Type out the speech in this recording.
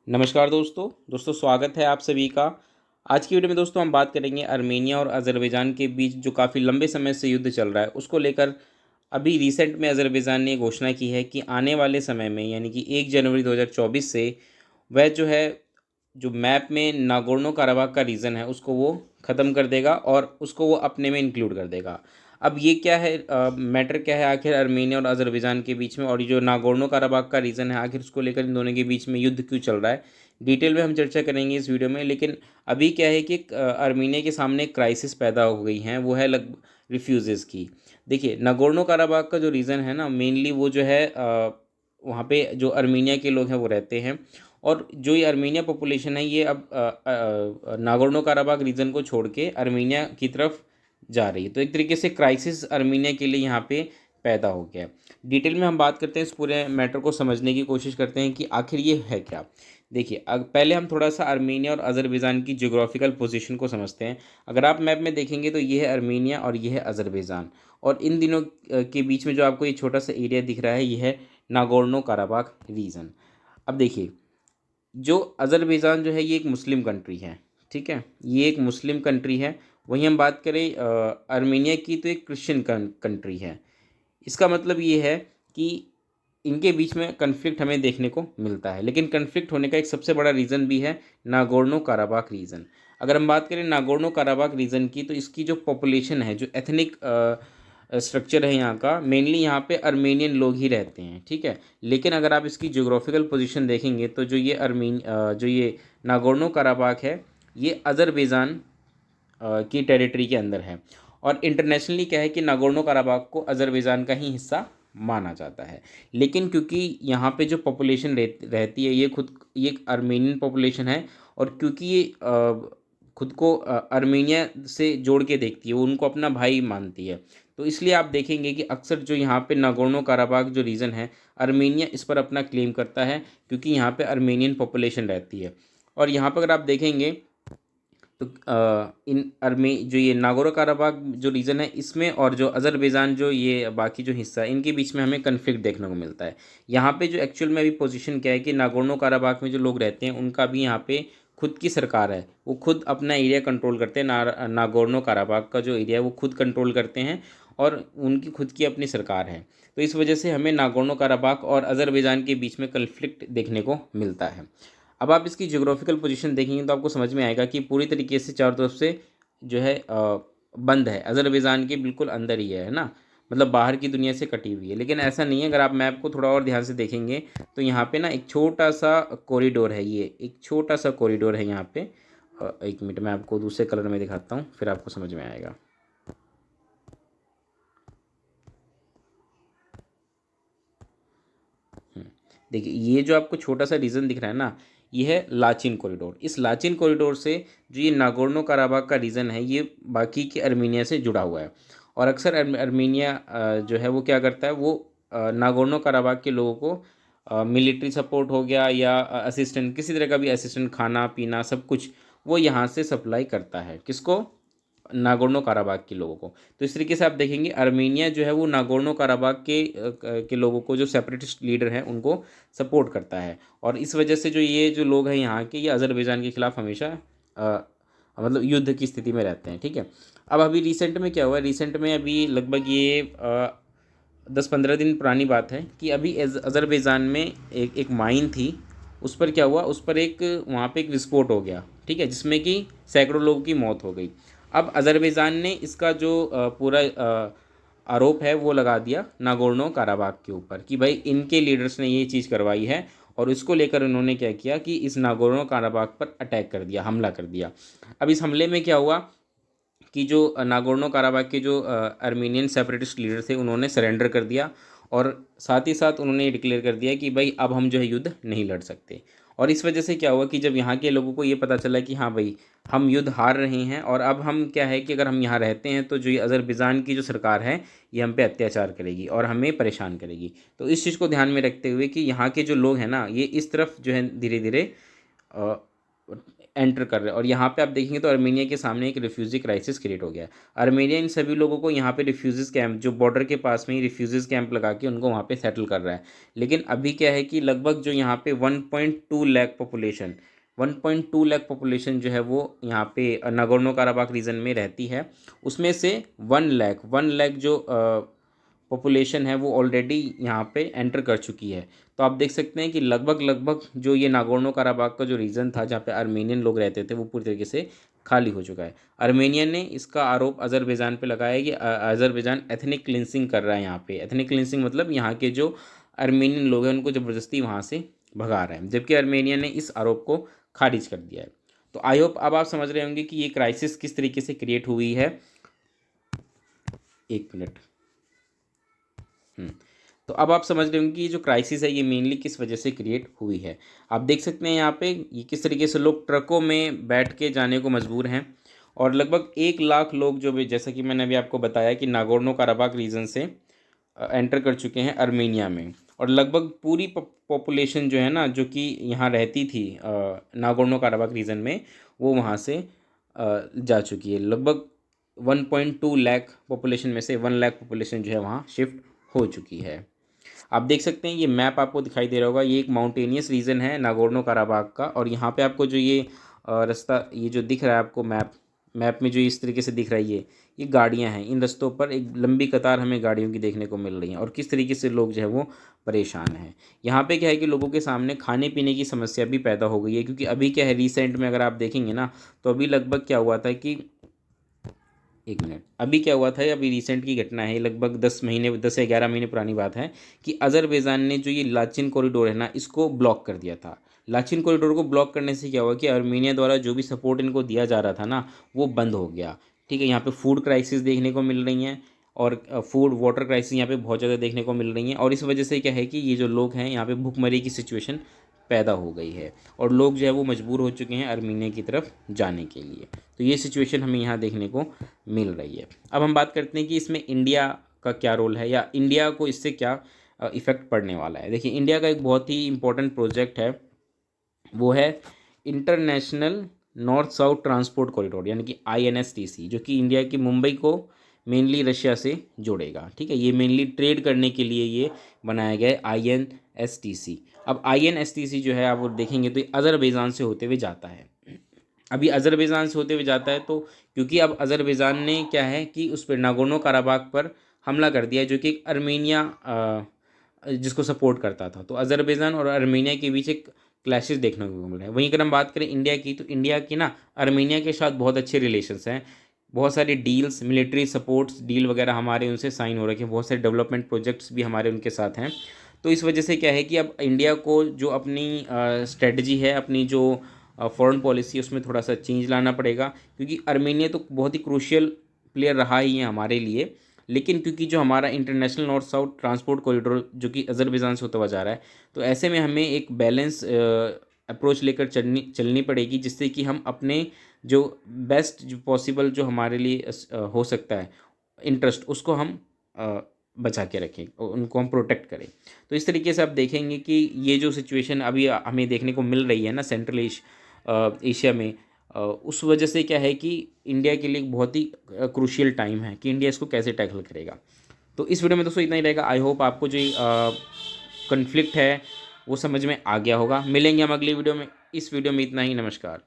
नमस्कार दोस्तों स्वागत है आप सभी का। आज की वीडियो में दोस्तों हम बात करेंगे अर्मेनिया और अज़रबैजान के बीच जो काफ़ी लंबे समय से युद्ध चल रहा है उसको लेकर। अभी रिसेंट में अज़रबैजान ने घोषणा की है कि आने वाले समय में यानी कि 1 जनवरी 2024 से वह जो है जो मैप में नागोर्नो काराबाग का रीजन है उसको वो ख़त्म कर देगा और उसको वो अपने में इंक्लूड कर देगा। अब ये क्या है, मैटर क्या है आखिर अर्मेनिया और अज़रबैजान के बीच में, और ये जो नागोर्नो काराबाग का रीज़न है आखिर उसको लेकर इन दोनों के बीच में युद्ध क्यों चल रहा है, डिटेल में हम चर्चा करेंगे इस वीडियो में। लेकिन अभी क्या है कि अर्मेनिया के सामने क्राइसिस पैदा हो गई है, वो है रिफ्यूज़ेस की। देखिए, नागोर्नो काराबाग का जो रीज़न है ना, मेनली वो जो है वहाँ पे जो अर्मेनिया के लोग हैं वो रहते हैं। और जो ये अर्मेनिया पॉपुलेशन है ये अब नागोर्नो काराबाग रीजन को छोड़ के अर्मेनिया की तरफ जा रही है। तो एक तरीके से क्राइसिस अर्मेनिया के लिए यहाँ पे पैदा हो गया। डिटेल में हम बात करते हैं, इस पूरे मैटर को समझने की कोशिश करते हैं कि आखिर ये है क्या। देखिए, पहले हम थोड़ा सा अर्मेनिया और अज़रबैजान की ज्योग्राफिकल पोजीशन को समझते हैं। अगर आप मैप में देखेंगे तो ये है अर्मेनिया और ये है अज़रबैजान, और इन दिनों के बीच में जो आपको ये छोटा सा एरिया दिख रहा है ये है नागोर्नो काराबाग रीजन। अब देखिए, जो अज़रबैजान जो है ये एक मुस्लिम कंट्री है, ठीक है, ये एक मुस्लिम कंट्री है। वहीं हम बात करें अर्मेनिया की तो एक क्रिश्चियन कंट्री है। इसका मतलब ये है कि इनके बीच में कन्फ्लिक्ट हमें देखने को मिलता है, लेकिन कन्फ्लिक्ट होने का एक सबसे बड़ा रीज़न भी है नागोर्नो काराबाग रीजन। अगर हम बात करें नागोर्नो काराबाग रीजन की, तो इसकी जो पॉपुलेशन है, जो एथनिक स्ट्रक्चर है यहाँ का, मेनली यहाँ पे अर्मेनियन लोग ही रहते हैं, ठीक है। लेकिन अगर आप इसकी ज्योग्राफिकल पोजीशन देखेंगे तो जो ये नागोर्नो काराबाग है ये अज़रबैजान की टेरिटरी के अंदर है। और इंटरनेशनली क्या है कि नागोर्नो काराबाग को अज़रबैजान का ही हिस्सा माना जाता है। लेकिन क्योंकि यहाँ पे जो पॉपुलेशन रहती है ये एक अर्मेनियन पॉपुलेशन है, और क्योंकि ये खुद को अर्मेनिया से जोड़ के देखती है, वो उनको अपना भाई मानती है, तो इसलिए आप देखेंगे कि अक्सर जो यहाँ पे नागोर्नो काराबाग जो रीजन है, अर्मेनिया इस पर अपना क्लेम करता है क्योंकि यहाँ पे अर्मेनियन पॉपुलेशन रहती है। और यहाँ पर अगर आप देखेंगे तो इन अर्मे जो ये नागोर्नो काराबाग जो रीजन है इसमें और जो अज़रबैजान जो ये बाकी जो हिस्सा है इनके बीच में हमें कन्फ्लिक्ट देखने को मिलता है। यहाँ पे जो एक्चुअल में अभी पोजीशन क्या है कि नागोर्नो काराबाग में जो लोग रहते हैं उनका भी यहाँ पे खुद की सरकार है, वो खुद अपना एरिया कंट्रोल करते हैं। नागोर्नो काराबाग का जो एरिया है वो खुद कंट्रोल करते हैं, और उनकी खुद की अपनी सरकार है। तो इस वजह से हमें नागोर्नो काराबाग और अज़रबैजान के बीच में कन्फ्लिक्ट देखने को मिलता है। अब आप इसकी ज्योग्राफिकल पोजीशन देखेंगे तो आपको समझ में आएगा कि पूरी तरीके से चारों तरफ से जो है बंद है, अज़रबैजान के बिल्कुल अंदर ही है ना, मतलब बाहर की दुनिया से कटी हुई है। लेकिन ऐसा नहीं है, अगर आप मैप को थोड़ा और ध्यान से देखेंगे तो यहाँ पे ना एक छोटा सा कॉरिडोर है, ये एक छोटा सा कॉरिडोर है यहाँ पे। एक मिनट मैं आपको दूसरे कलर में दिखाता हूँ, फिर आपको समझ में आएगा। देखिए, ये जो आपको छोटा सा रीजन दिख रहा है ना, ये है लाचिन कॉरिडोर। इस लाचिन कॉरिडोर से जो ये नागोर्नो काराबाग का रीजन है ये बाकी के अर्मेनिया से जुड़ा हुआ है। और अक्सर अर्मेनिया जो है वो क्या करता है, वो नागोर्नो काराबाग के लोगों को मिलिट्री सपोर्ट हो गया या असिस्टेंट, किसी तरह का भी असिस्टेंट, खाना पीना सब कुछ वो यहाँ से सप्लाई करता है। किसको? नागोर्नो काराबाग के लोगों को। तो इस तरीके से आप देखेंगे अर्मेनिया जो है वो नागोर्नो काराबाग के लोगों को, जो सेपरेटिस्ट लीडर हैं उनको सपोर्ट करता है। और इस वजह से जो ये जो लोग हैं यहाँ के, ये अज़रबैजान के खिलाफ हमेशा मतलब युद्ध की स्थिति में रहते हैं, ठीक है। अब अभी रिसेंट में क्या हुआ है, रिसेंट में अभी लगभग ये 10-15 दिन पुरानी बात है कि अभी अज़रबैजान में एक माइन थी। उस पर क्या हुआ, उस पर एक वहाँ पे एक विस्फोट हो गया, ठीक है, जिसमें कि सैकड़ों लोगों की मौत हो गई। अब अज़रबैजान ने इसका जो पूरा आरोप है वो लगा दिया नागोर्नो काराबाग के ऊपर कि भाई इनके लीडर्स ने ये चीज़ करवाई है, और इसको लेकर उन्होंने क्या किया कि इस नागोर्नो काराबाग पर अटैक कर दिया, हमला कर दिया। अब इस हमले में क्या हुआ कि जो नागोर्नो काराबाग के जो अर्मेनियन सेपरेटिस्ट लीडर थे उन्होंने सरेंडर कर दिया, और साथ ही साथ उन्होंने ये डिक्लेयर कर दिया कि भाई अब हम जो है युद्ध नहीं लड़ सकते। और इस वजह से क्या हुआ कि जब यहाँ के लोगों को ये पता चला कि हाँ भाई हम युद्ध हार रहे हैं, और अब हम क्या है कि अगर हम यहाँ रहते हैं तो जो ये अज़रबैजान की जो सरकार है ये हम पे अत्याचार करेगी और हमें परेशान करेगी। तो इस चीज़ को ध्यान में रखते हुए कि यहाँ के जो लोग हैं ना, ये इस तरफ जो है धीरे धीरे एंटर कर रहे हैं। और यहाँ पे आप देखेंगे तो आर्मेनिया के सामने एक रिफ्यूजी क्राइसिस क्रिएट हो गया है। आर्मेनिया इन सभी लोगों को यहाँ पे रिफ्यूजीज कैंप, जो बॉर्डर के पास में ही रिफ्यूजीज कैंप लगा के उनको वहाँ पे सेटल कर रहा है। लेकिन अभी क्या है कि लगभग जो यहाँ पे 1.2 लाख पॉपुलेशन 1.2 लाख पॉपुलेशन जो है वो यहाँ पे नागोर्नो काराबाख रीजन में रहती है। उसमें से 1 लाख जो पॉपुलेशन है वो ऑलरेडी यहाँ पे एंटर कर चुकी है। तो आप देख सकते हैं कि लगभग जो ये नागोर्नो काराबाख का जो रीजन था जहाँ पे आर्मेनियन लोग रहते थे वो पूरी तरीके से खाली हो चुका है। आर्मेनियन ने इसका आरोप अज़रबैजान पे लगाया है कि अज़रबैजान एथनिक क्लिनसिंग कर रहा है यहाँ पे। एथनिक क्लिनसिंग मतलब यहाँ के जो आर्मेनियन लोग हैं उनको ज़बरदस्ती वहाँ से भगा रहे हैं, जबकि आर्मेनिया ने इस आरोप को खारिज कर दिया है। तो आई होप अब आप समझ रहे होंगे कि ये क्राइसिस किस तरीके से क्रिएट हुई है। एक मिनट। तो अब आप समझ रहे होंगे कि ये जो क्राइसिस है ये मेनली किस वजह से क्रिएट हुई है। आप देख सकते हैं यहाँ पे ये किस तरीके से लोग ट्रकों में बैठ के जाने को मजबूर हैं। और लगभग 1 लाख लोग जो भी, जैसा कि मैंने अभी आपको बताया कि नागोर्नो काराबाख रीजन से एंटर कर चुके हैं आर्मेनिया में। और लगभग पूरी पॉपुलेशन जो है ना, जो कि यहाँ रहती थी नागोर्नो काराबाख रीजन में, वो वहाँ से जा चुकी है। लगभग 1.2 लाख पॉपुलेशन में से 1 लाख पॉपुलेशन जो है वहाँ शिफ्ट हो चुकी है। आप देख सकते हैं ये मैप आपको दिखाई दे रहा होगा, ये एक माउंटेनियस रीजन है नागोर्नो काराबाख का। और यहाँ पे आपको जो ये रास्ता ये जो दिख रहा है आपको मैप में जो इस तरीके से दिख रहा है ये गाड़ियाँ हैं। इन रास्तों पर एक लंबी कतार हमें गाड़ियों की देखने को मिल रही हैं और किस तरीके से लोग जो है वो परेशान हैं। यहाँ पे क्या है कि लोगों के सामने खाने पीने की समस्या भी पैदा हो गई है, क्योंकि अभी क्या है रिसेंट में अगर आप देखेंगे ना तो अभी लगभग क्या हुआ था कि एक मिनट, अभी क्या हुआ था, अभी रिसेंट की घटना है, लगभग 10 या 11 महीने पुरानी बात है कि अज़रबैजान ने जो ये लाचिन कॉरिडोर है ना इसको ब्लॉक कर दिया था। लाचिन कॉरिडोर को ब्लॉक करने से क्या हुआ कि आर्मेनिया द्वारा जो भी सपोर्ट इनको दिया जा रहा था ना वो बंद हो गया। ठीक है, यहाँ पे फूड क्राइसिस देखने को मिल रही हैं और फूड वाटर क्राइसिस यहाँ पे बहुत ज़्यादा देखने को मिल रही हैं। और इस वजह से क्या है कि ये जो लोग हैं यहाँ पे भूखमरी की सिचुएशन पैदा हो गई है और लोग जो है वो मजबूर हो चुके हैं आर्मेनिया की तरफ जाने के लिए। तो ये सिचुएशन हमें यहाँ देखने को मिल रही है। अब हम बात करते हैं कि इसमें इंडिया का क्या रोल है या इंडिया को इससे क्या इफ़ेक्ट पड़ने वाला है। देखिए, इंडिया का एक बहुत ही इंपॉर्टेंट प्रोजेक्ट है, वो है international north south transport corridor यानी कि INSTC, जो कि इंडिया की मुंबई को मेनली रशिया से जोड़ेगा। ठीक है, ये मेनली ट्रेड करने के लिए ये बनाया गया है INSTC। अब INSTC जो है आप वो देखेंगे तो ये अज़रबैजान से होते हुए जाता है। अभी अज़रबैजान से होते हुए जाता है तो क्योंकि अब अज़रबैजान ने क्या है कि उस पर नागोर्नो काराबाख पर हमला कर दिया, जो कि एक आर्मेनिया जिसको सपोर्ट करता था। तो अज़रबैजान और आर्मेनिया के बीच एक क्लैशेस देखने को मिल रहे हैं। वहीं अगर हम बात करें इंडिया की, तो इंडिया की ना आर्मेनिया के साथ बहुत अच्छे रिलेशंस हैं। बहुत सारी डील्स, मिलिट्री सपोर्ट्स डील वगैरह हमारे उनसे साइन हो रखे हैं। बहुत सारे डेवलपमेंट प्रोजेक्ट्स भी हमारे उनके साथ हैं। तो इस वजह से क्या है कि अब इंडिया को जो अपनी स्ट्रेटजी है, अपनी जो फॉरेन पॉलिसी उसमें थोड़ा सा चेंज लाना पड़ेगा, क्योंकि आर्मेनिया तो बहुत ही क्रूशियल प्लेयर रहा ही है हमारे लिए। लेकिन क्योंकि जो हमारा international north south transport corridor जो कि अज़रबैजान से होता हुआ जा रहा है, तो ऐसे में हमें एक बैलेंस अप्रोच लेकर चलनी पड़ेगी, जिससे कि हम अपने जो बेस्ट जो पॉसिबल जो हमारे लिए हो सकता है इंटरेस्ट, उसको हम बचा के रखें और उनको हम प्रोटेक्ट करें। तो इस तरीके से आप देखेंगे कि ये जो सिचुएशन अभी हमें देखने को मिल रही है ना सेंट्रल एशिया में, उस वजह से क्या है कि इंडिया के लिए एक बहुत ही क्रूशियल टाइम है कि इंडिया इसको कैसे टैकल करेगा। तो इस वीडियो में दोस्तों इतना ही रहेगा। आई होप आपको जो कन्फ्लिक्ट है वो समझ में आ गया होगा। मिलेंगे हम अगली वीडियो में। इस वीडियो में इतना ही। नमस्कार।